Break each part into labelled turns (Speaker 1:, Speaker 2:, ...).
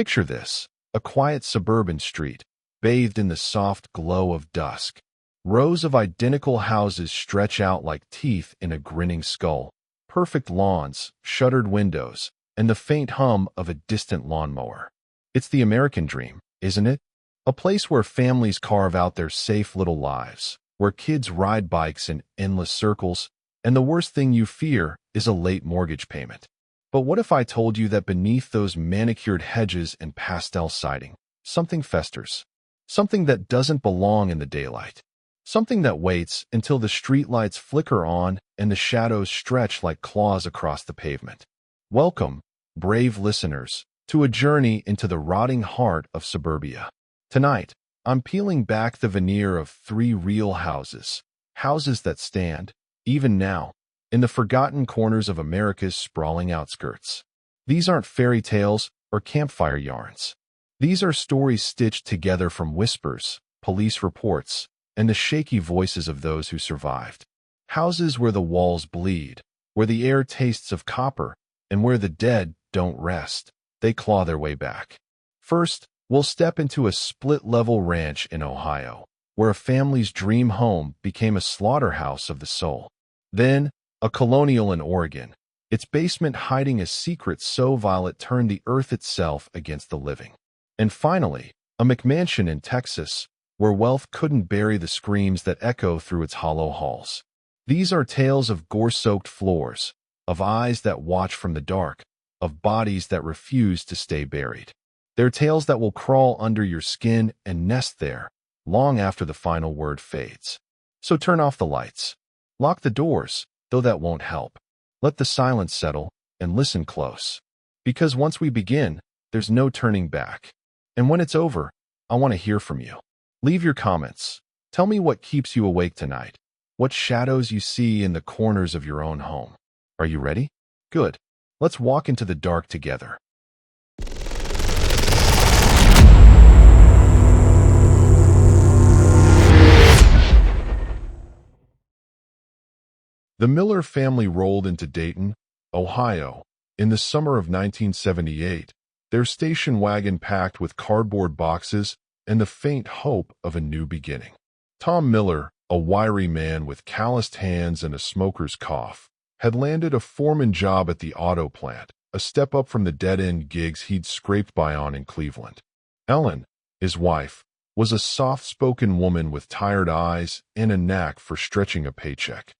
Speaker 1: Picture this, a quiet suburban street, bathed in the soft glow of dusk. Rows of identical houses stretch out like teeth in a grinning skull. Perfect lawns, shuttered windows, and the faint hum of a distant lawnmower. It's the American dream, isn't it? A place where families carve out their safe little lives, where kids ride bikes in endless circles, and the worst thing you fear is a late mortgage payment. But what if I told you that beneath those manicured hedges and pastel siding, something festers? Something that doesn't belong in the daylight. Something that waits until the streetlights flicker on and the shadows stretch like claws across the pavement. Welcome, brave listeners, to a journey into the rotting heart of suburbia. Tonight, I'm peeling back the veneer of 3 real houses. Houses that stand, even now, in the forgotten corners of America's sprawling outskirts. These aren't fairy tales or campfire yarns. These are stories stitched together from whispers, police reports, and the shaky voices of those who survived. Houses where the walls bleed, where the air tastes of copper, and where the dead don't rest. They claw their way back. First, we'll step into a split-level ranch in Ohio, where a family's dream home became a slaughterhouse of the soul. Then, a colonial in Oregon, its basement hiding a secret so vile it turned the earth itself against the living. And finally, a McMansion in Texas, where wealth couldn't bury the screams that echo through its hollow halls. These are tales of gore-soaked floors, of eyes that watch from the dark, of bodies that refuse to stay buried. They're tales that will crawl under your skin and nest there, long after the final word fades. So turn off the lights. Lock the doors, though that won't help. Let the silence settle, and listen close. Because once we begin, there's no turning back. And when it's over, I want to hear from you. Leave your comments. Tell me what keeps you awake tonight. What shadows you see in the corners of your own home. Are you ready? Good. Let's walk into the dark together. The Miller family rolled into Dayton, Ohio, in the summer of 1978, their station wagon packed with cardboard boxes and the faint hope of a new beginning. Tom Miller, a wiry man with calloused hands and a smoker's cough, had landed a foreman job at the auto plant, a step up from the dead-end gigs he'd scraped by on in Cleveland. Ellen, his wife, was a soft-spoken woman with tired eyes and a knack for stretching a paycheck.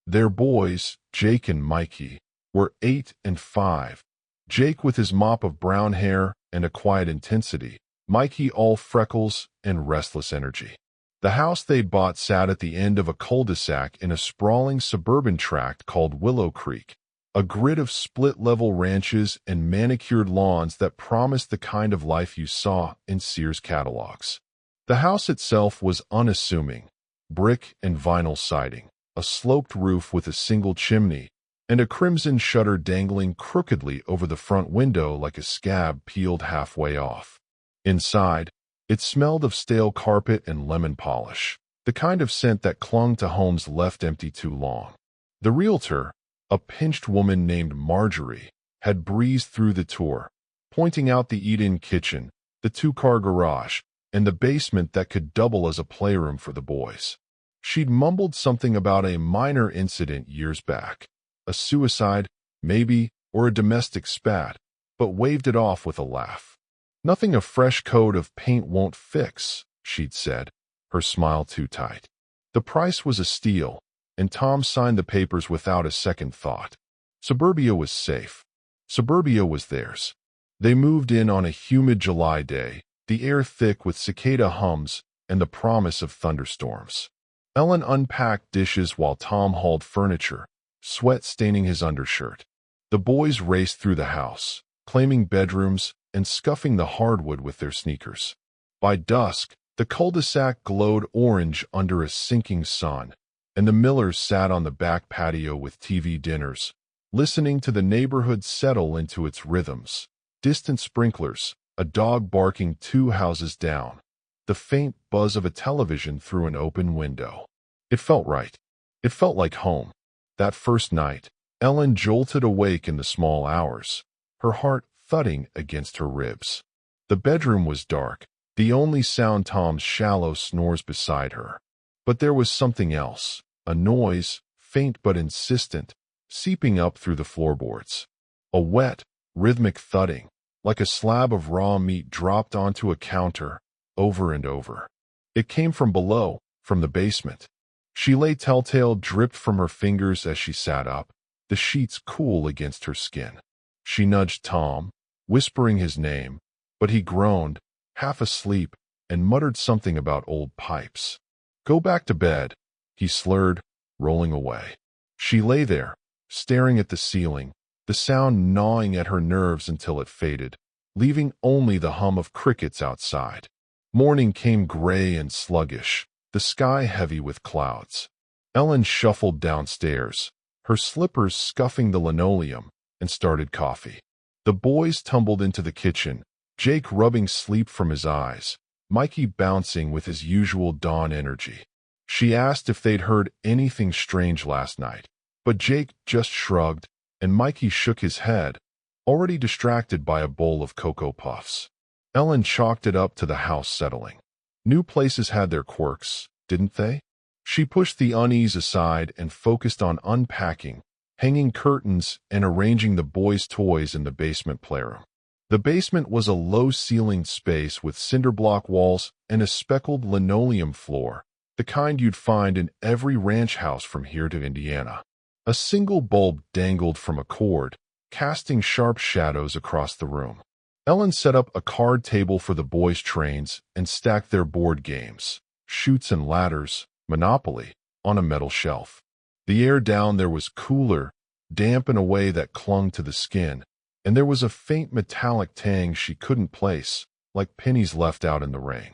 Speaker 1: Their boys, Jake and Mikey, were 8 and 5. Jake with his mop of brown hair and a quiet intensity, Mikey all freckles and restless energy. The house they'd bought sat at the end of a cul-de-sac in a sprawling suburban tract called Willow Creek, a grid of split-level ranches and manicured lawns that promised the kind of life you saw in Sears catalogs. The house itself was unassuming, brick and vinyl siding, a sloped roof with a single chimney, and a crimson shutter dangling crookedly over the front window like a scab peeled halfway off. Inside, it smelled of stale carpet and lemon polish, the kind of scent that clung to homes left empty too long. The realtor, a pinched woman named Marjorie, had breezed through the tour, pointing out the eat-in kitchen, the 2-car garage, and the basement that could double as a playroom for the boys. She'd mumbled something about a minor incident years back, a suicide, maybe, or a domestic spat, but waved it off with a laugh. Nothing a fresh coat of paint won't fix, she'd said, her smile too tight. The price was a steal, and Tom signed the papers without a second thought. Suburbia was safe. Suburbia was theirs. They moved in on a humid July day, the air thick with cicada hums and the promise of thunderstorms. Ellen unpacked dishes while Tom hauled furniture, sweat staining his undershirt. The boys raced through the house, claiming bedrooms and scuffing the hardwood with their sneakers. By dusk, the cul-de-sac glowed orange under a sinking sun, and the Millers sat on the back patio with TV dinners, listening to the neighborhood settle into its rhythms. Distant sprinklers, a dog barking 2 houses down, the faint buzz of a television through an open window. It felt right. It felt like home. That first night, Ellen jolted awake in the small hours, her heart thudding against her ribs. The bedroom was dark, the only sound Tom's shallow snores beside her. But there was something else, a noise, faint but insistent, seeping up through the floorboards. A wet, rhythmic thudding, like a slab of raw meat dropped onto a counter, over and over. It came from below, from the basement. She lay telltale, dripped from her fingers as she sat up, the sheets cool against her skin. She nudged Tom, whispering his name, but he groaned, half asleep, and muttered something about old pipes. "Go back to bed," he slurred, rolling away. She lay there, staring at the ceiling, the sound gnawing at her nerves until it faded, leaving only the hum of crickets outside. Morning came gray and sluggish, the sky heavy with clouds. Ellen shuffled downstairs, her slippers scuffing the linoleum, and started coffee. The boys tumbled into the kitchen, Jake rubbing sleep from his eyes, Mikey bouncing with his usual dawn energy. She asked if they'd heard anything strange last night, but Jake just shrugged, and Mikey shook his head, already distracted by a bowl of Cocoa Puffs. Ellen chalked it up to the house settling. New places had their quirks, didn't they? She pushed the unease aside and focused on unpacking, hanging curtains, and arranging the boys' toys in the basement playroom. The basement was a low-ceilinged space with cinder-block walls and a speckled linoleum floor, the kind you'd find in every ranch house from here to Indiana. A single bulb dangled from a cord, casting sharp shadows across the room. Ellen set up a card table for the boys' trains and stacked their board games, Chutes and Ladders, Monopoly, on a metal shelf. The air down there was cooler, damp in a way that clung to the skin, and there was a faint metallic tang she couldn't place, like pennies left out in the rain.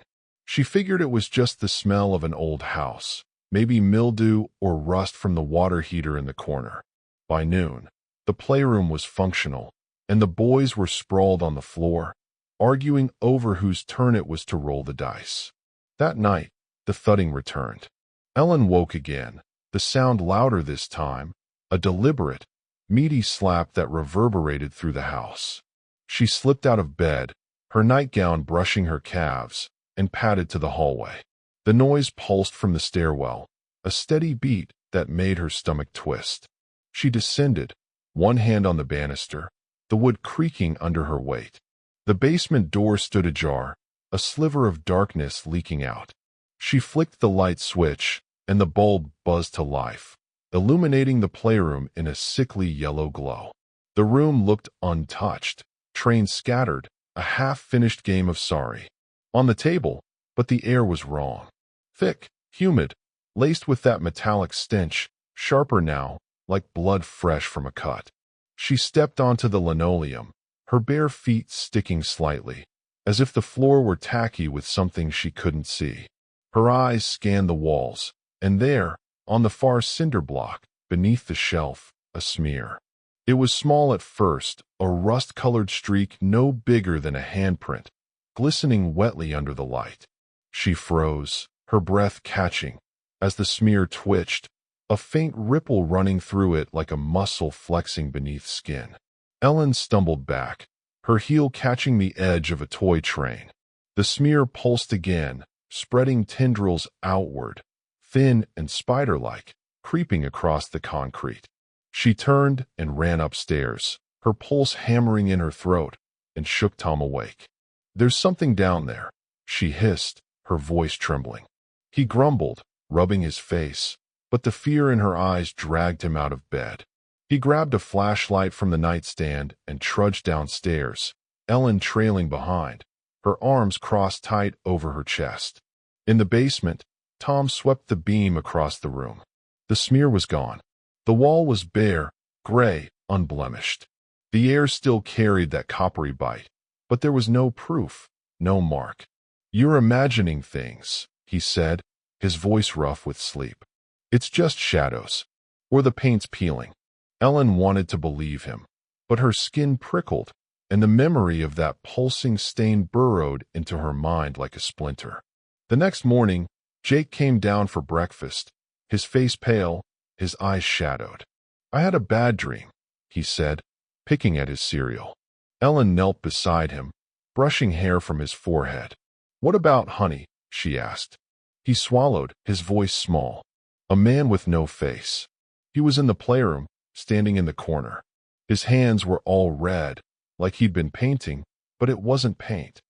Speaker 1: She figured it was just the smell of an old house, maybe mildew or rust from the water heater in the corner. By noon, the playroom was functional, and the boys were sprawled on the floor, arguing over whose turn it was to roll the dice. That night, the thudding returned. Ellen woke again, the sound louder this time, a deliberate, meaty slap that reverberated through the house. She slipped out of bed, her nightgown brushing her calves, and padded to the hallway. The noise pulsed from the stairwell, a steady beat that made her stomach twist. She descended, one hand on the banister, the wood creaking under her weight. The basement door stood ajar, a sliver of darkness leaking out. She flicked the light switch, and the bulb buzzed to life, illuminating the playroom in a sickly yellow glow. The room looked untouched, trains scattered, a half-finished game of Sorry on the table, but the air was wrong. Thick, humid, laced with that metallic stench, sharper now, like blood fresh from a cut. She stepped onto the linoleum, her bare feet sticking slightly, as if the floor were tacky with something she couldn't see. Her eyes scanned the walls, and there, on the far cinder block, beneath the shelf, a smear. It was small at first, a rust-colored streak no bigger than a handprint, glistening wetly under the light. She froze, her breath catching, as the smear twitched, a faint ripple running through it like a muscle flexing beneath skin. Ellen stumbled back, her heel catching the edge of a toy train. The smear pulsed again, spreading tendrils outward, thin and spider-like, creeping across the concrete. She turned and ran upstairs, her pulse hammering in her throat, and shook Tom awake. "There's something down there," she hissed, her voice trembling. He grumbled, rubbing his face, but the fear in her eyes dragged him out of bed. He grabbed a flashlight from the nightstand and trudged downstairs, Ellen trailing behind, her arms crossed tight over her chest. In the basement, Tom swept the beam across the room. The smear was gone. The wall was bare, gray, unblemished. The air still carried that coppery bite, but there was no proof, no mark. "You're imagining things," he said, his voice rough with sleep. "It's just shadows, or the paint's peeling." Ellen wanted to believe him, but her skin prickled, and the memory of that pulsing stain burrowed into her mind like a splinter. The next morning, Jake came down for breakfast, his face pale, his eyes shadowed. "I had a bad dream," he said, picking at his cereal. Ellen knelt beside him, brushing hair from his forehead. "What about honey?" she asked. He swallowed, his voice small. A man with no face. He was in the playroom, standing in the corner. His hands were all red, like he'd been painting, but it wasn't paint.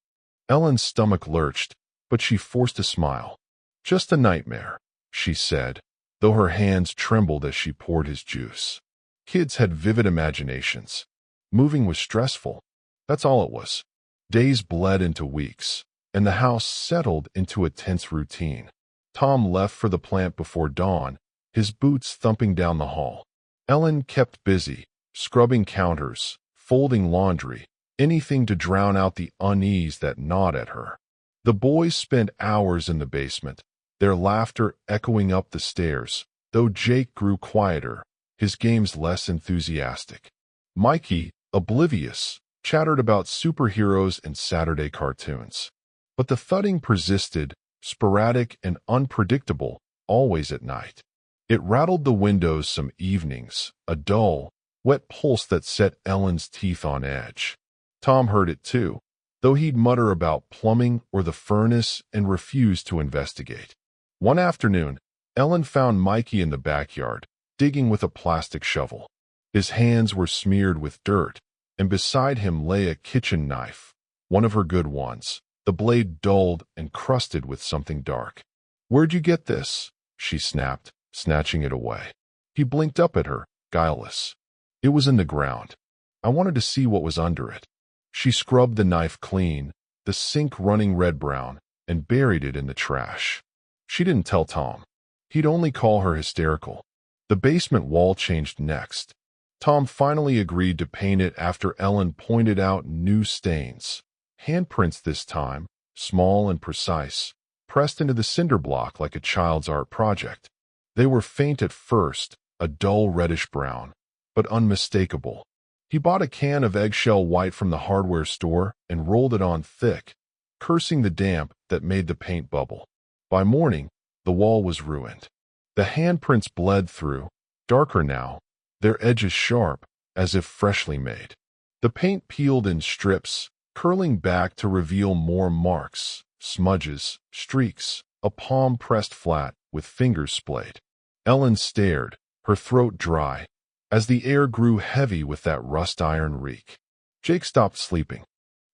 Speaker 1: Ellen's stomach lurched, but she forced a smile. "Just a nightmare," she said, though her hands trembled as she poured his juice. Kids had vivid imaginations. Moving was stressful. That's all it was. Days bled into weeks, and the house settled into a tense routine. Tom left for the plant before dawn, his boots thumping down the hall. Ellen kept busy, scrubbing counters, folding laundry, anything to drown out the unease that gnawed at her. The boys spent hours in the basement, their laughter echoing up the stairs, though Jake grew quieter, his games less enthusiastic. Mikey, oblivious, chattered about superheroes and Saturday cartoons. But the thudding persisted, sporadic and unpredictable, always at night. It rattled the windows some evenings, a dull, wet pulse that set Ellen's teeth on edge. Tom heard it too, though he'd mutter about plumbing or the furnace and refuse to investigate. One afternoon, Ellen found Mikey in the backyard, digging with a plastic shovel. His hands were smeared with dirt, and beside him lay a kitchen knife, one of her good ones, the blade dulled and crusted with something dark. "Where'd you get this?" she snapped, snatching it away. He blinked up at her, guileless. "It was in the ground. I wanted to see what was under it." She scrubbed the knife clean, the sink running red-brown, and buried it in the trash. She didn't tell Tom. He'd only call her hysterical. The basement wall changed next. Tom finally agreed to paint it after Ellen pointed out new stains. Handprints this time, small and precise, pressed into the cinder block like a child's art project. They were faint at first, a dull reddish-brown, but unmistakable. He bought a can of eggshell white from the hardware store and rolled it on thick, cursing the damp that made the paint bubble. By morning, the wall was ruined. The handprints bled through, darker now, their edges sharp, as if freshly made. The paint peeled in strips, curling back to reveal more marks, smudges, streaks, a palm pressed flat with fingers splayed. Ellen stared, her throat dry, as the air grew heavy with that rust iron reek. Jake stopped sleeping.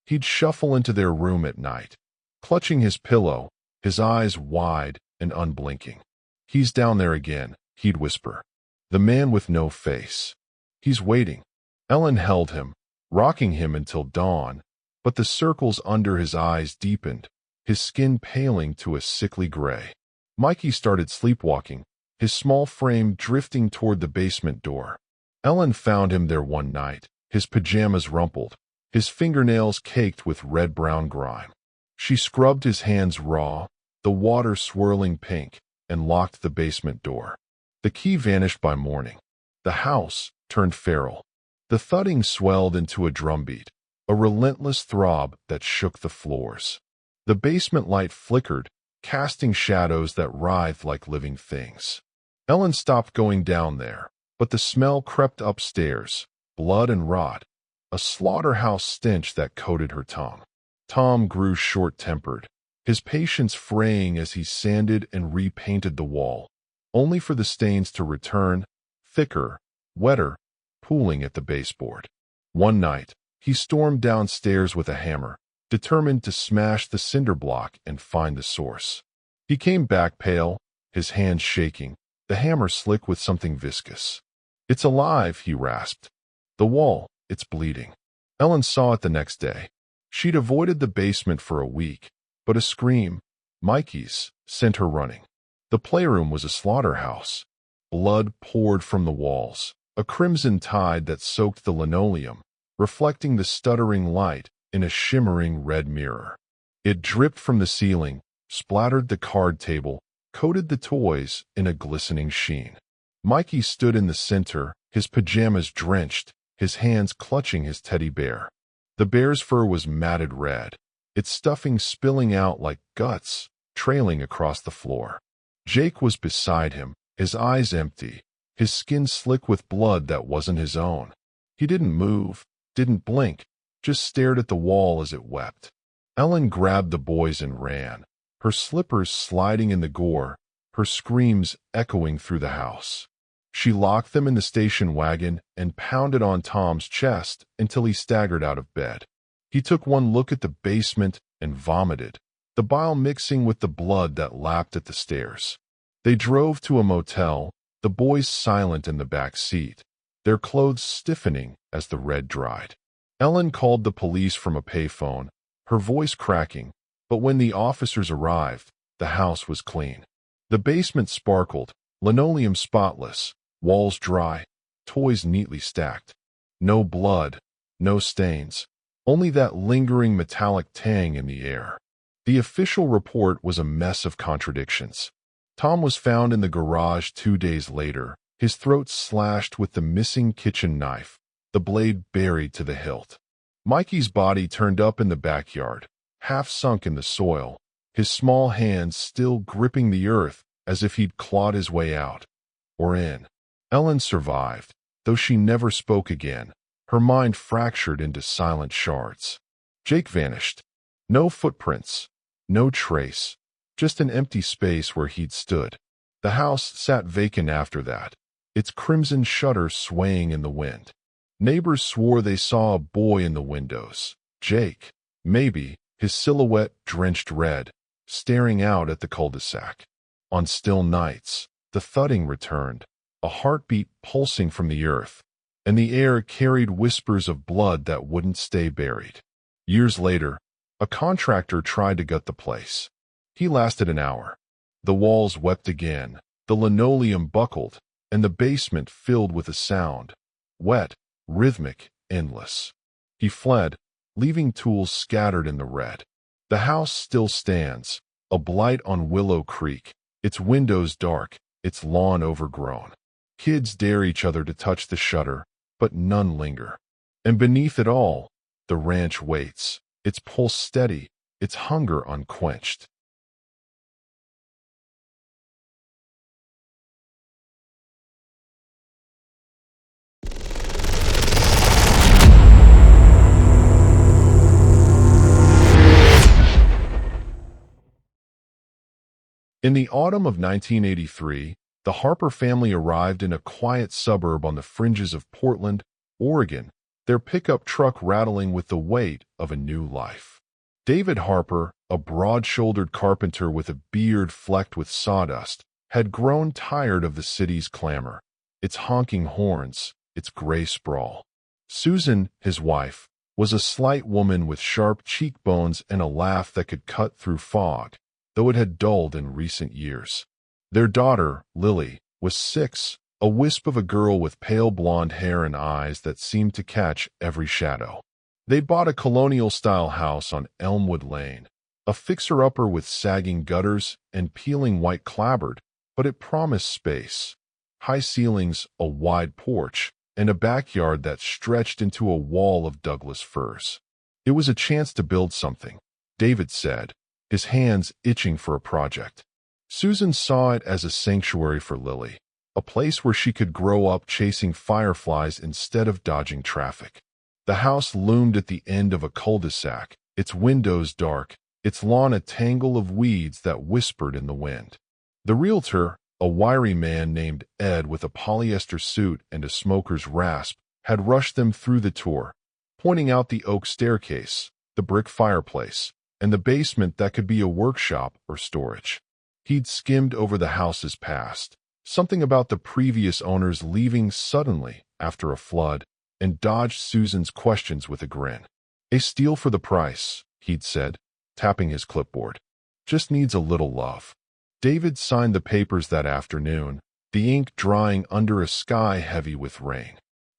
Speaker 1: He'd shuffle into their room at night, clutching his pillow, his eyes wide and unblinking. "He's down there again," he'd whisper. "The man with no face. He's waiting." Ellen held him, rocking him until dawn, but the circles under his eyes deepened, his skin paling to a sickly gray. Mikey started sleepwalking, his small frame drifting toward the basement door. Ellen found him there one night, his pajamas rumpled, his fingernails caked with red-brown grime. She scrubbed his hands raw, the water swirling pink, and locked the basement door. The key vanished by morning. The house turned feral. The thudding swelled into a drumbeat, a relentless throb that shook the floors. The basement light flickered, casting shadows that writhed like living things. Ellen stopped going down there, but the smell crept upstairs, blood and rot, a slaughterhouse stench that coated her tongue. Tom grew short-tempered, his patience fraying as he sanded and repainted the wall, only for the stains to return, thicker, wetter, pooling at the baseboard. One night, he stormed downstairs with a hammer, determined to smash the cinder block and find the source. He came back pale, his hands shaking, the hammer slick with something viscous. "It's alive," he rasped. "The wall, it's bleeding." Ellen saw it the next day. She'd avoided the basement for a week, but a scream, Mikey's, sent her running. The playroom was a slaughterhouse. Blood poured from the walls, a crimson tide that soaked the linoleum, reflecting the stuttering light in a shimmering red mirror. It dripped from the ceiling, splattered the card table, coated the toys in a glistening sheen. Mikey stood in the center, his pajamas drenched, his hands clutching his teddy bear. The bear's fur was matted red, its stuffing spilling out like guts, trailing across the floor. Jake was beside him, his eyes empty, his skin slick with blood that wasn't his own. He didn't move, didn't blink, just stared at the wall as it wept. Ellen grabbed the boys and ran, her slippers sliding in the gore, her screams echoing through the house. She locked them in the station wagon and pounded on Tom's chest until he staggered out of bed. He took one look at the basement and vomited, the bile mixing with the blood that lapped at the stairs. They drove to a motel, the boys silent in the back seat, their clothes stiffening as the red dried. Ellen called the police from a payphone, her voice cracking, but when the officers arrived, the house was clean. The basement sparkled, linoleum spotless, walls dry, toys neatly stacked. No blood, no stains, only that lingering metallic tang in the air. The official report was a mess of contradictions. Tom was found in the garage 2 days later, his throat slashed with the missing kitchen knife, the blade buried to the hilt. Mikey's body turned up in the backyard, half sunk in the soil, his small hands still gripping the earth as if he'd clawed his way out, or in. Ellen survived, though she never spoke again, her mind fractured into silent shards. Jake vanished. No footprints, no trace, just an empty space where he'd stood. The house sat vacant after that, its crimson shutter swaying in the wind. Neighbors swore they saw a boy in the windows. Jake, maybe, his silhouette drenched red, staring out at the cul-de-sac. On still nights, the thudding returned, a heartbeat pulsing from the earth, and the air carried whispers of blood that wouldn't stay buried. Years later, a contractor tried to gut the place. He lasted an hour. The walls wept again, the linoleum buckled, and the basement filled with a sound, wet, rhythmic, endless. He fled, leaving tools scattered in the red. The house still stands, a blight on Willow Creek, its windows dark, its lawn overgrown. Kids dare each other to touch the shutter, but none linger. And beneath it all, the ranch waits, its pulse steady, its hunger unquenched. In the autumn of 1983, the Harper family arrived in a quiet suburb on the fringes of Portland, Oregon, their pickup truck rattling with the weight of a new life. David Harper, a broad-shouldered carpenter with a beard flecked with sawdust, had grown tired of the city's clamor, its honking horns, its gray sprawl. Susan, his wife, was a slight woman with sharp cheekbones and a laugh that could cut through fog, though it had dulled in recent years. Their daughter, Lily, was 6, a wisp of a girl with pale blonde hair and eyes that seemed to catch every shadow. They bought a colonial-style house on Elmwood Lane, a fixer-upper with sagging gutters and peeling white clapboard, but it promised space. High ceilings, a wide porch, and a backyard that stretched into a wall of Douglas firs. It was a chance to build something, David said, his hands itching for a project. Susan saw it as a sanctuary for Lily, a place where she could grow up chasing fireflies instead of dodging traffic. The house loomed at the end of a cul-de-sac, its windows dark, its lawn a tangle of weeds that whispered in the wind. The realtor, a wiry man named Ed with a polyester suit and a smoker's rasp, had rushed them through the tour, pointing out the oak staircase, the brick fireplace, and the basement that could be a workshop or storage. He'd skimmed over the house's past, something about the previous owners leaving suddenly after a flood, and dodged Susan's questions with a grin. A steal for the price, he'd said, tapping his clipboard. Just needs a little love. David signed the papers that afternoon, the ink drying under a sky heavy with rain.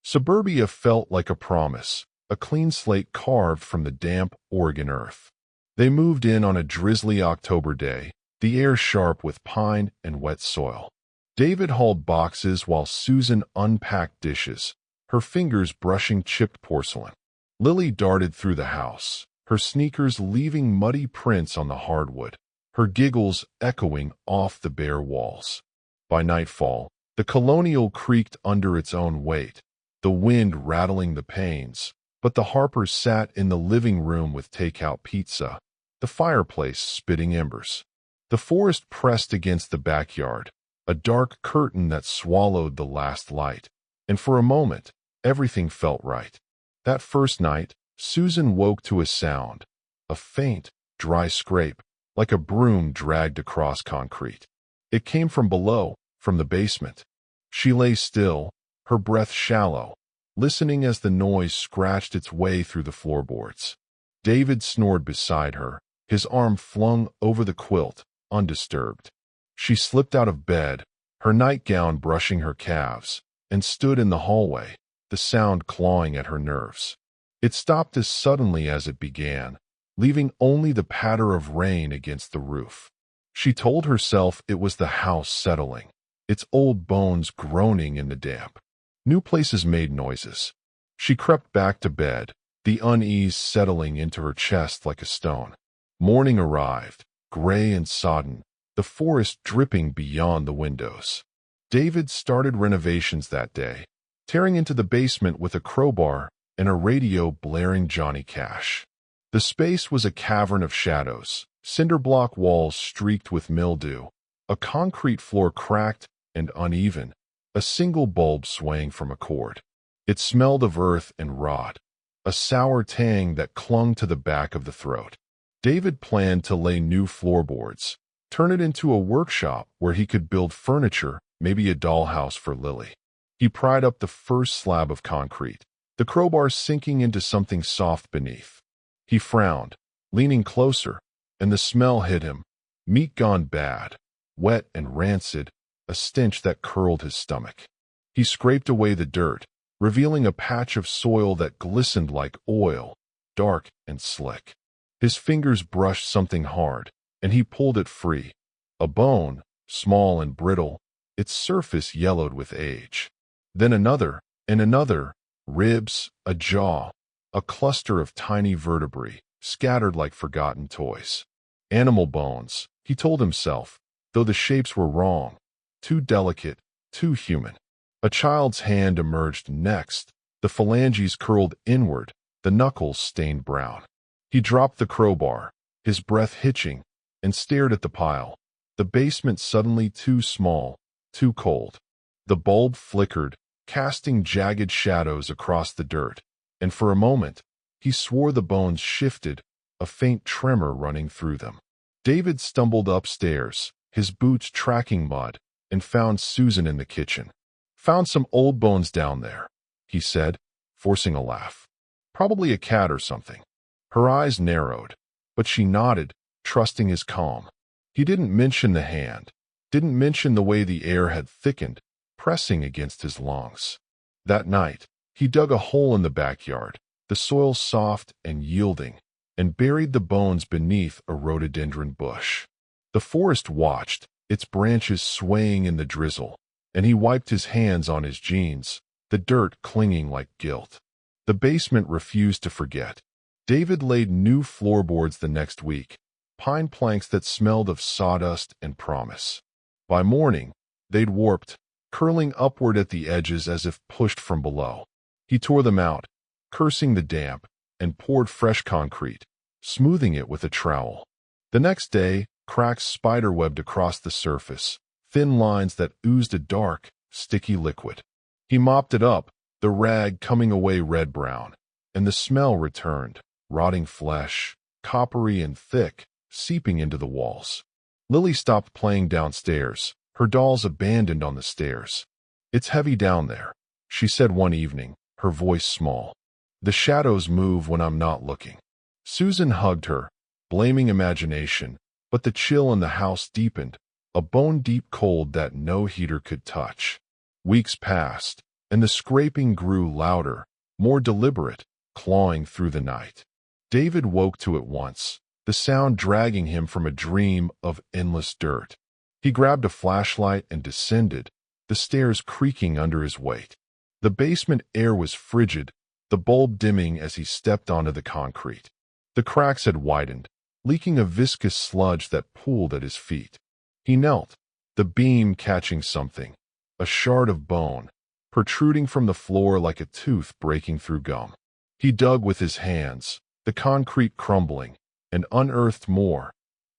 Speaker 1: Suburbia felt like a promise, a clean slate carved from the damp Oregon earth. They moved in on a drizzly October day, the air sharp with pine and wet soil. David hauled boxes while Susan unpacked dishes, her fingers brushing chipped porcelain. Lily darted through the house, her sneakers leaving muddy prints on the hardwood, her giggles echoing off the bare walls. By nightfall, the colonial creaked under its own weight, the wind rattling the panes, But the Harpers sat in the living room with takeout pizza, the fireplace spitting embers. The forest pressed against the backyard, a dark curtain that swallowed the last light. And for a moment, everything felt right. That first night, Susan woke to a sound, a faint, dry scrape, like a broom dragged across concrete. It came from below, from the basement. She lay still, her breath shallow, listening as the noise scratched its way through the floorboards. David snored beside her, his arm flung over the quilt, undisturbed. She slipped out of bed, her nightgown brushing her calves, and stood in the hallway, the sound clawing at her nerves. It stopped as suddenly as it began, leaving only the patter of rain against the roof. She told herself it was the house settling, its old bones groaning in the damp. New places made noises. She crept back to bed, the unease settling into her chest like a stone. Morning arrived, gray and sodden, the forest dripping beyond the windows. David started renovations that day, tearing into the basement with a crowbar and a radio blaring Johnny Cash. The space was a cavern of shadows, cinder block walls streaked with mildew, a concrete floor cracked and uneven, a single bulb swaying from a cord. It smelled of earth and rot, a sour tang that clung to the back of the throat. David planned to lay new floorboards, turn it into a workshop where he could build furniture, maybe a dollhouse for Lily. He pried up the first slab of concrete, the crowbar sinking into something soft beneath. He frowned, leaning closer, and the smell hit him, meat gone bad, wet and rancid, a stench that curled his stomach. He scraped away the dirt, revealing a patch of soil that glistened like oil, dark and slick. His fingers brushed something hard, and he pulled it free. A bone, small and brittle, its surface yellowed with age. Then another, and another, ribs, a jaw, a cluster of tiny vertebrae, scattered like forgotten toys. Animal bones, he told himself, though the shapes were wrong, too delicate, too human. A child's hand emerged next, the phalanges curled inward, the knuckles stained brown. He dropped the crowbar, his breath hitching, and stared at the pile. The basement suddenly too small, too cold. The bulb flickered, casting jagged shadows across the dirt, and for a moment, he swore the bones shifted, a faint tremor running through them. David stumbled upstairs, his boots tracking mud, and found Susan in the kitchen. "Found some old bones down there," he said, forcing a laugh. "Probably a cat or something." Her eyes narrowed, but she nodded, trusting his calm. He didn't mention the hand, didn't mention the way the air had thickened, pressing against his lungs. That night, he dug a hole in the backyard, the soil soft and yielding, and buried the bones beneath a rhododendron bush. The forest watched, its branches swaying in the drizzle, and he wiped his hands on his jeans, the dirt clinging like guilt. The basement refused to forget. David laid new floorboards the next week, pine planks that smelled of sawdust and promise. By morning, they'd warped, curling upward at the edges as if pushed from below. He tore them out, cursing the damp, and poured fresh concrete, smoothing it with a trowel. The next day, cracks spiderwebbed across the surface, thin lines that oozed a dark, sticky liquid. He mopped it up, the rag coming away red-brown, and the smell returned, rotting flesh, coppery and thick, seeping into the walls. Lily stopped playing downstairs, her dolls abandoned on the stairs. "It's heavy down there," she said one evening, her voice small. "The shadows move when I'm not looking." Susan hugged her, blaming imagination, but the chill in the house deepened, a bone-deep cold that no heater could touch. Weeks passed, and the scraping grew louder, more deliberate, clawing through the night. David woke to it once, the sound dragging him from a dream of endless dirt. He grabbed a flashlight and descended, the stairs creaking under his weight. The basement air was frigid, the bulb dimming as he stepped onto the concrete. The cracks had widened, leaking a viscous sludge that pooled at his feet. He knelt, the beam catching something, a shard of bone, protruding from the floor like a tooth breaking through gum. He dug with his hands, the concrete crumbling, and unearthed more.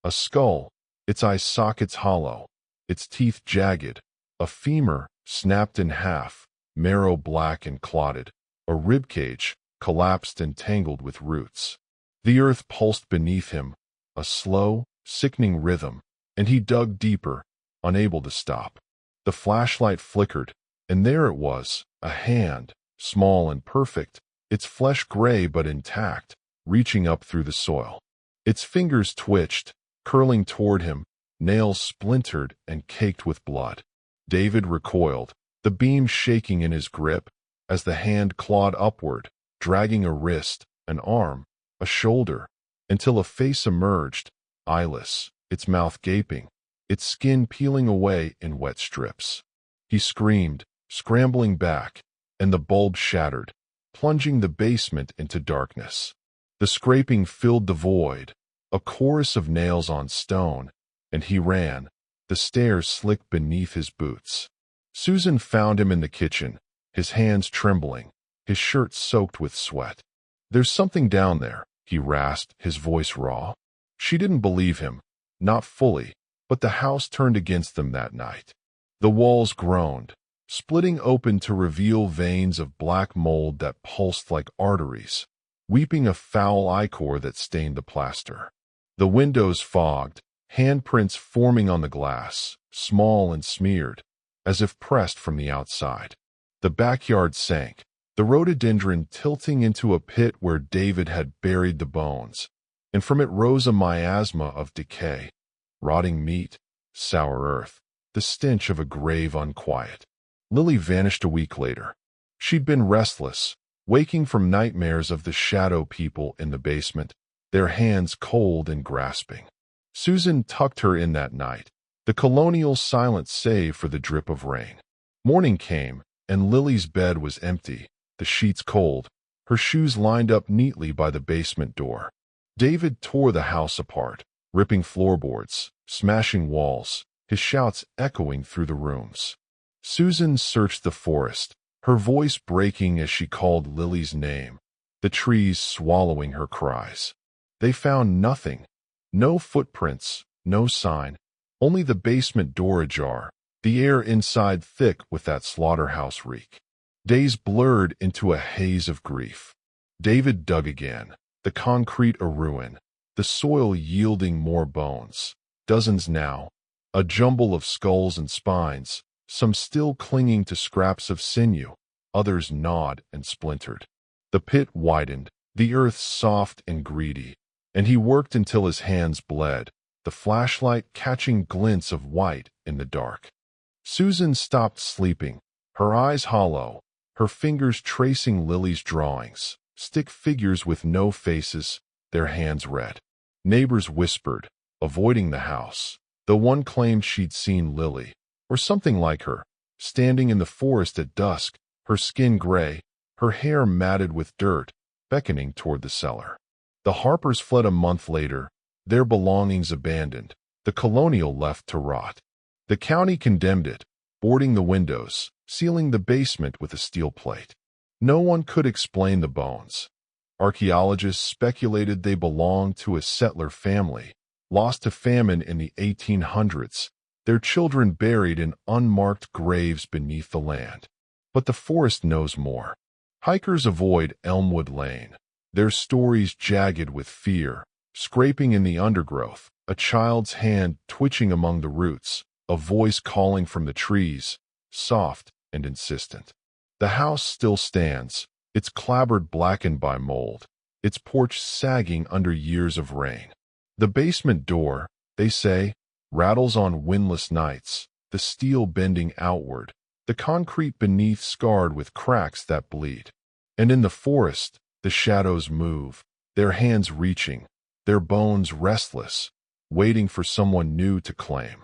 Speaker 1: A skull, its eye sockets hollow, its teeth jagged, a femur snapped in half, marrow black and clotted, a ribcage collapsed and tangled with roots. The earth pulsed beneath him, a slow, sickening rhythm, and he dug deeper, unable to stop. The flashlight flickered, and there it was, a hand, small and perfect, its flesh gray but intact, reaching up through the soil. Its fingers twitched, curling toward him, nails splintered and caked with blood. David recoiled, the beam shaking in his grip, as the hand clawed upward, dragging a wrist, an arm, a shoulder, until a face emerged, eyeless, its mouth gaping, its skin peeling away in wet strips. He screamed, scrambling back, and the bulb shattered, plunging the basement into darkness. The scraping filled the void, a chorus of nails on stone, and he ran, the stairs slick beneath his boots. Susan found him in the kitchen, his hands trembling, his shirt soaked with sweat. "There's something down there," he rasped, his voice raw. She didn't believe him, not fully, but the house turned against them that night. The walls groaned, splitting open to reveal veins of black mold that pulsed like arteries, weeping a foul ichor that stained the plaster. The windows fogged, handprints forming on the glass, small and smeared, as if pressed from the outside. The backyard sank, the rhododendron tilting into a pit where David had buried the bones, and from it rose a miasma of decay, rotting meat, sour earth, the stench of a grave unquiet. Lily vanished a week later. She'd been restless, waking from nightmares of the shadow people in the basement, their hands cold and grasping. Susan tucked her in that night, the colonial silence save for the drip of rain. Morning came, and Lily's bed was empty, the sheets cold, her shoes lined up neatly by the basement door. David tore the house apart, ripping floorboards, smashing walls, his shouts echoing through the rooms. Susan searched the forest, her voice breaking as she called Lily's name, the trees swallowing her cries. They found nothing, no footprints, no sign, only the basement door ajar, the air inside thick with that slaughterhouse reek. Days blurred into a haze of grief. David dug again, the concrete a ruin, the soil yielding more bones, dozens now, a jumble of skulls and spines, some still clinging to scraps of sinew, others gnawed and splintered. The pit widened, the earth soft and greedy, and he worked until his hands bled, the flashlight catching glints of white in the dark. Susan stopped sleeping, her eyes hollow, her fingers tracing Lily's drawings, stick figures with no faces, their hands red. Neighbors whispered, avoiding the house, though one claimed she'd seen Lily, or something like her, standing in the forest at dusk, her skin gray, her hair matted with dirt, beckoning toward the cellar. The Harpers fled a month later, their belongings abandoned, the colonial left to rot. The county condemned it, boarding the windows, sealing the basement with a steel plate. No one could explain the bones. Archaeologists speculated they belonged to a settler family, lost to famine in the 1800s, their children buried in unmarked graves beneath the land. But the forest knows more. Hikers avoid Elmwood Lane, their stories jagged with fear, scraping in the undergrowth, a child's hand twitching among the roots, a voice calling from the trees, soft and insistent. The house still stands, its clapboard blackened by mold, its porch sagging under years of rain. The basement door, they say, rattles on windless nights, the steel bending outward, the concrete beneath scarred with cracks that bleed. And in the forest, the shadows move, their hands reaching, their bones restless, waiting for someone new to claim.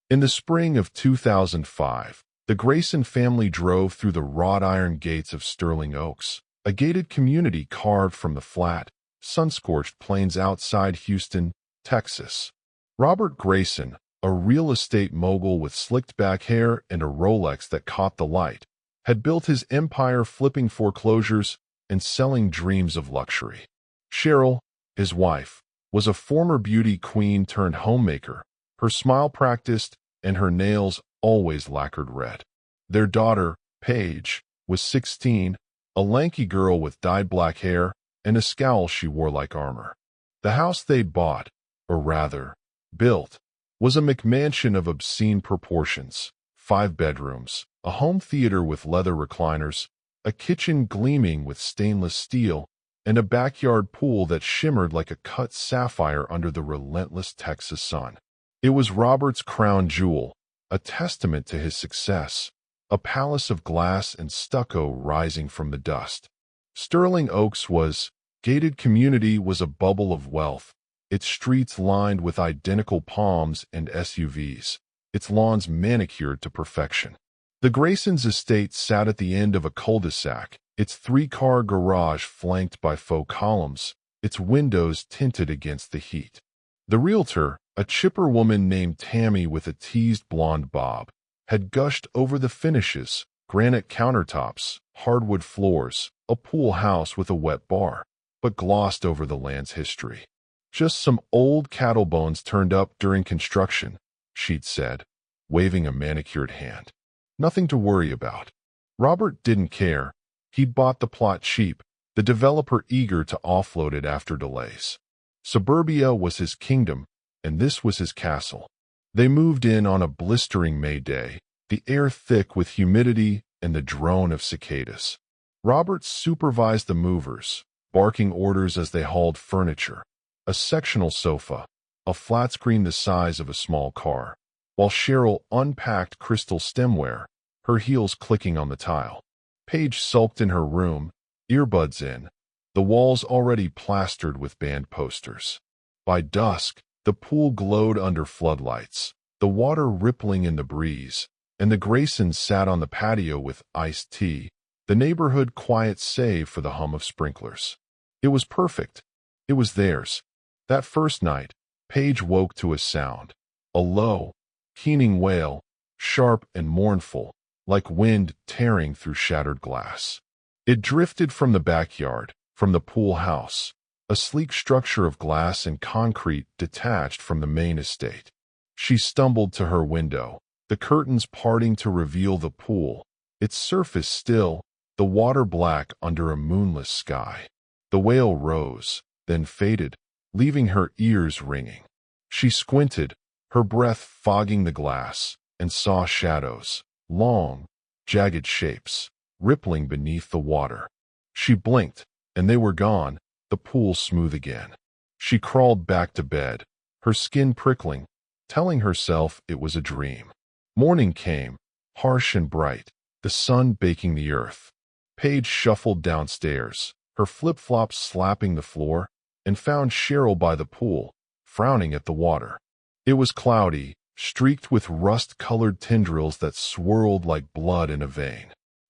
Speaker 1: In the spring of 2005, the Grayson family drove through the wrought iron gates of Sterling Oaks, a gated community carved from the flat, sun-scorched plains outside Houston, Texas. Robert Grayson, a real estate mogul with slicked-back hair and a Rolex that caught the light, had built his empire flipping foreclosures and selling dreams of luxury. Cheryl, his wife, was a former beauty queen turned homemaker, her smile practiced and her nails always lacquered red. Their daughter, Paige, was 16, a lanky girl with dyed black hair and a scowl she wore like armor. The house they'd bought, or rather, built, was a McMansion of obscene proportions, 5 bedrooms, a home theater with leather recliners, a kitchen gleaming with stainless steel, and a backyard pool that shimmered like a cut sapphire under the relentless Texas sun. It was Robert's crown jewel, a testament to his success, a palace of glass and stucco rising from the dust. Sterling Oaks was, gated community was a bubble of wealth, its streets lined with identical palms and SUVs, its lawns manicured to perfection. The Graysons' estate sat at the end of a cul-de-sac, its 3-car garage flanked by faux columns, its windows tinted against the heat. The realtor, a chipper woman named Tammy with a teased blonde bob, had gushed over the finishes, granite countertops, hardwood floors, a pool house with a wet bar, but glossed over the land's history. Just some old cattle bones turned up during construction, she'd said, waving a manicured hand. Nothing to worry about. Robert didn't care. He'd bought the plot cheap, the developer eager to offload it after delays. Suburbia was his kingdom, and this was his castle. They moved in on a blistering May day, the air thick with humidity and the drone of cicadas. Robert supervised the movers, barking orders as they hauled furniture, a sectional sofa, a flat screen the size of a small car, while Cheryl unpacked crystal stemware, her heels clicking on the tile. Paige sulked in her room, earbuds in, the walls already plastered with band posters. By dusk, the pool glowed under floodlights, the water rippling in the breeze, and the Graysons sat on the patio with iced tea, the neighborhood quiet save for the hum of sprinklers. It was perfect. It was theirs. That first night, Paige woke to a sound, a low, keening wail, sharp and mournful, like wind tearing through shattered glass. It drifted from the backyard, from the pool house, a sleek structure of glass and concrete detached from the main estate. She stumbled to her window, the curtains parting to reveal the pool, its surface still, the water black under a moonless sky. The wail rose, then faded, leaving her ears ringing. She squinted, her breath fogging the glass, and saw shadows, long, jagged shapes, rippling beneath the water. She blinked, and they were gone, the pool smooth again. She crawled back to bed, her skin prickling, telling herself it was a dream. Morning came, harsh and bright, the sun baking the earth. Paige shuffled downstairs, her flip-flops slapping the floor, and found Cheryl by the pool, frowning at the water. It was cloudy, streaked with rust-colored tendrils that swirled like blood in a vein.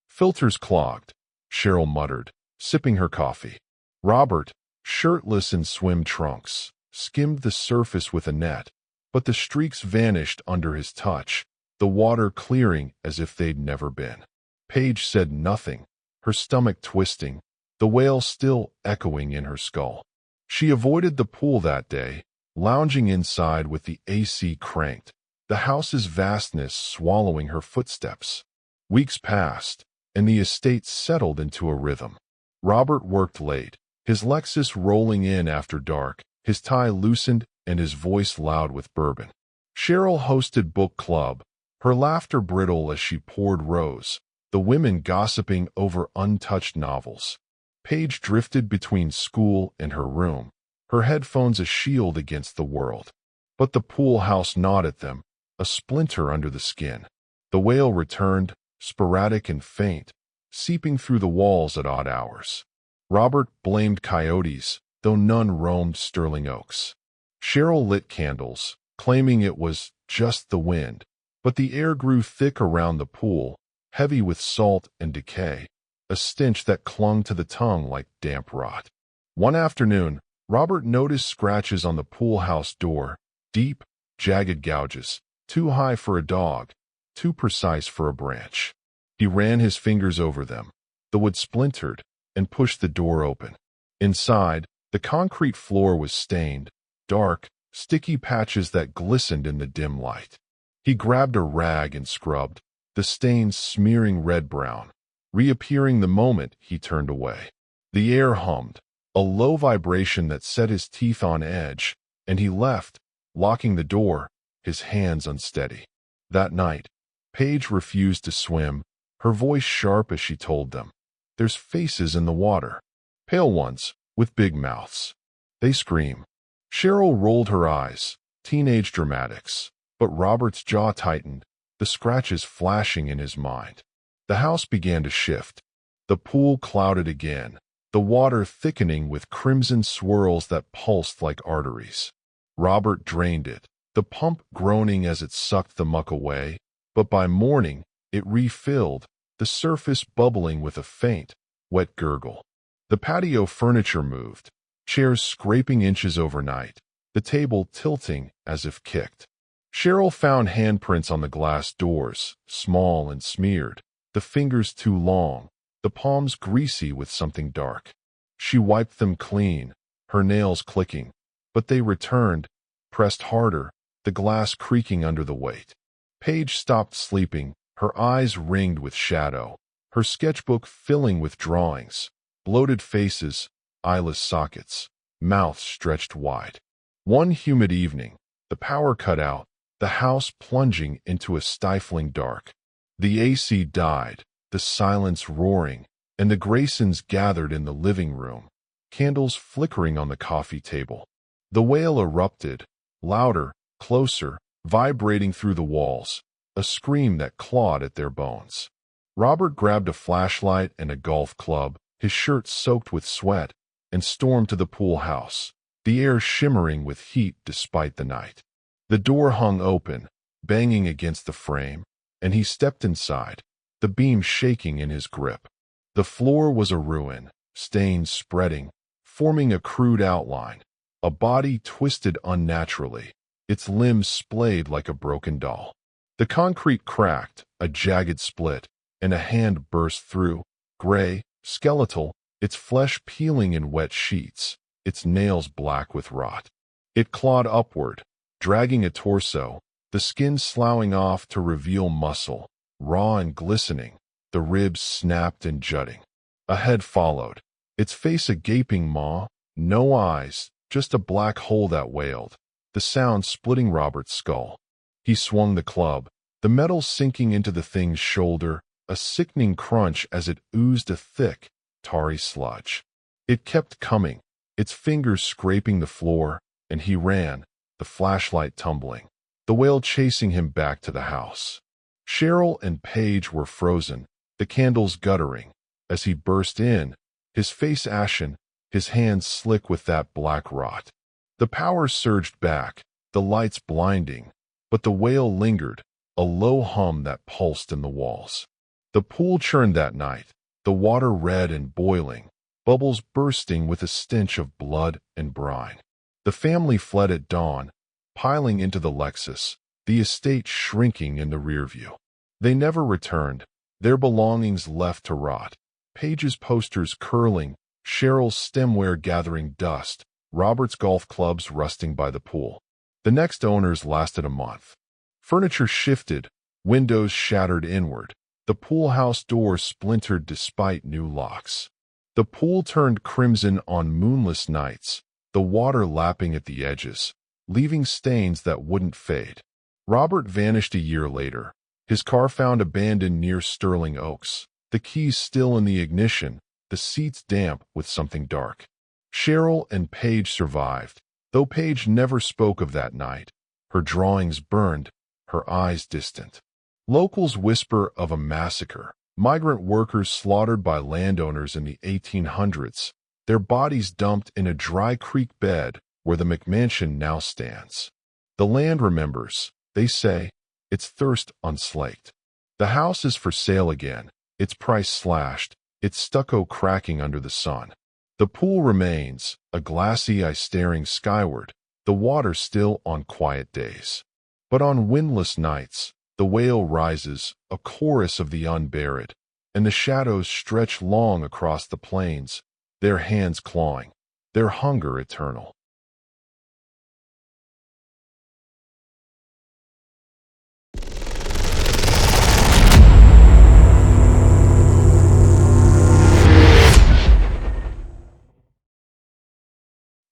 Speaker 1: Filters clogged, Cheryl muttered, sipping her coffee. Robert, shirtless in swim trunks, skimmed the surface with a net, but the streaks vanished under his touch, the water clearing as if they'd never been. Paige said nothing, her stomach twisting, the wail still echoing in her skull. She avoided the pool that day, lounging inside with the AC cranked, the house's vastness swallowing her footsteps. Weeks passed, and the estate settled into a rhythm. Robert worked late, his Lexus rolling in after dark, his tie loosened and his voice loud with bourbon. Cheryl hosted book club, her laughter brittle as she poured rose, the women gossiping over untouched novels. Paige drifted between school and her room, her headphones a shield against the world. But the pool house gnawed at them, a splinter under the skin. The wail returned, sporadic and faint, seeping through the walls at odd hours. Robert blamed coyotes, though none roamed Sterling Oaks. Cheryl lit candles, claiming it was just the wind, but the air grew thick around the pool, heavy with salt and decay. a stench that clung to the tongue like damp rot. One afternoon, Robert noticed scratches on the pool house door, deep, jagged gouges, too high for a dog, too precise for a branch. He ran his fingers over them. The wood splintered and pushed the door open. Inside, the concrete floor was stained, dark, sticky patches that glistened in the dim light. He grabbed a rag and scrubbed, the stains smearing red-brown, reappearing the moment he turned away. The air hummed, a low vibration that set his teeth on edge, and he left, locking the door, his hands unsteady. That night, Paige refused to swim, her voice sharp as she told them, "There's faces in the water. Pale ones, with big mouths. They scream." Cheryl rolled her eyes, teenage dramatics, but Robert's jaw tightened, the scratches flashing in his mind. The house began to shift. The pool clouded again, the water thickening with crimson swirls that pulsed like arteries. Robert drained it, the pump groaning as it sucked the muck away, but by morning it refilled, the surface bubbling with a faint, wet gurgle. The patio furniture moved, chairs scraping inches overnight, the table tilting as if kicked. Cheryl found handprints on the glass doors, small and smeared, the fingers too long, the palms greasy with something dark. She wiped them clean, her nails clicking, but they returned, pressed harder, the glass creaking under the weight. Paige stopped sleeping, her eyes ringed with shadow, her sketchbook filling with drawings, bloated faces, eyeless sockets, mouths stretched wide. One humid evening, the power cut out, the house plunging into a stifling dark. The AC died, the silence roaring, and the Graysons gathered in the living room, candles flickering on the coffee table. The wail erupted, louder, closer, vibrating through the walls, a scream that clawed at their bones. Robert grabbed a flashlight and a golf club, his shirt soaked with sweat, and stormed to the pool house, the air shimmering with heat despite the night. The door hung open, banging against the frame, and he stepped inside, the beam shaking in his grip. The floor was a ruin, stains spreading, forming a crude outline, a body twisted unnaturally, its limbs splayed like a broken doll. The concrete cracked, a jagged split, and a hand burst through, gray, skeletal, its flesh peeling in wet sheets, its nails black with rot. It clawed upward, dragging a torso, the skin sloughing off to reveal muscle, raw and glistening, the ribs snapped and jutting. A head followed, its face a gaping maw, no eyes, just a black hole that wailed, the sound splitting Robert's skull. He swung the club, the metal sinking into the thing's shoulder, a sickening crunch as it oozed a thick, tarry sludge. It kept coming, its fingers scraping the floor, and he ran, the flashlight tumbling, the wail chasing him back to the house. Cheryl and Paige were frozen, the candles guttering. As he burst in, his face ashen, his hands slick with that black rot. The power surged back, the lights blinding, but the wail lingered, a low hum that pulsed in the walls. The pool churned that night, the water red and boiling, bubbles bursting with a stench of blood and brine. The family fled at dawn, piling into the Lexus, the estate shrinking in the rear view. They never returned, their belongings left to rot, Paige's posters curling, Cheryl's stemware gathering dust, Robert's golf clubs rusting by the pool. The next owners lasted a month. Furniture shifted, windows shattered inward, the pool house door splintered despite new locks. The pool turned crimson on moonless nights, the water lapping at the edges, leaving stains that wouldn't fade. Robert vanished a year later, his car found abandoned near Sterling Oaks, the keys still in the ignition, the seats damp with something dark. Cheryl and Paige survived, though Paige never spoke of that night, her drawings burned, her eyes distant. Locals whisper of a massacre, migrant workers slaughtered by landowners in the 1800s, their bodies dumped in a dry creek bed where the McMansion now stands. The land remembers, they say, its thirst unslaked. The house is for sale again, its price slashed, its stucco cracking under the sun. The pool remains, a glassy eye staring skyward, the water still on quiet days. But on windless nights, the wail rises, a chorus of the unburied, and the shadows stretch long across the plains, their hands clawing, their hunger eternal.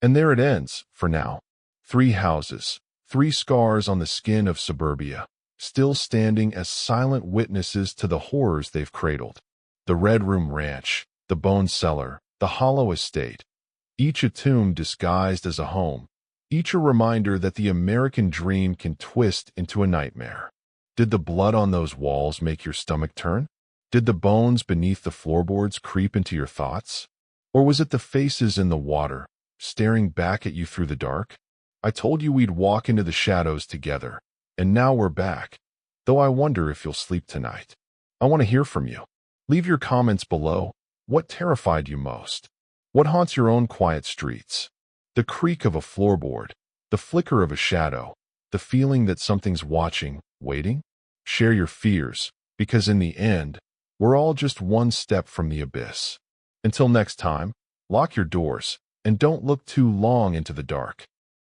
Speaker 1: And there it ends, for now. 3 houses, 3 scars on the skin of suburbia, still standing as silent witnesses to the horrors they've cradled. The Red Room Ranch, the Bone Cellar, the Hollow Estate, each a tomb disguised as a home, each a reminder that the American dream can twist into a nightmare. Did the blood on those walls make your stomach turn? Did the bones beneath the floorboards creep into your thoughts? Or was it the faces in the water, staring back at you through the dark? I told you we'd walk into the shadows together, and now we're back. Though I wonder if you'll sleep tonight. I want to hear from you. Leave your comments below. What terrified you most? What haunts your own quiet streets? The creak of a floorboard, the flicker of a shadow, the feeling that something's watching, waiting? Share your fears, because in the end, we're all just one step from the abyss. Until next time, lock your doors, and don't look too long into the dark.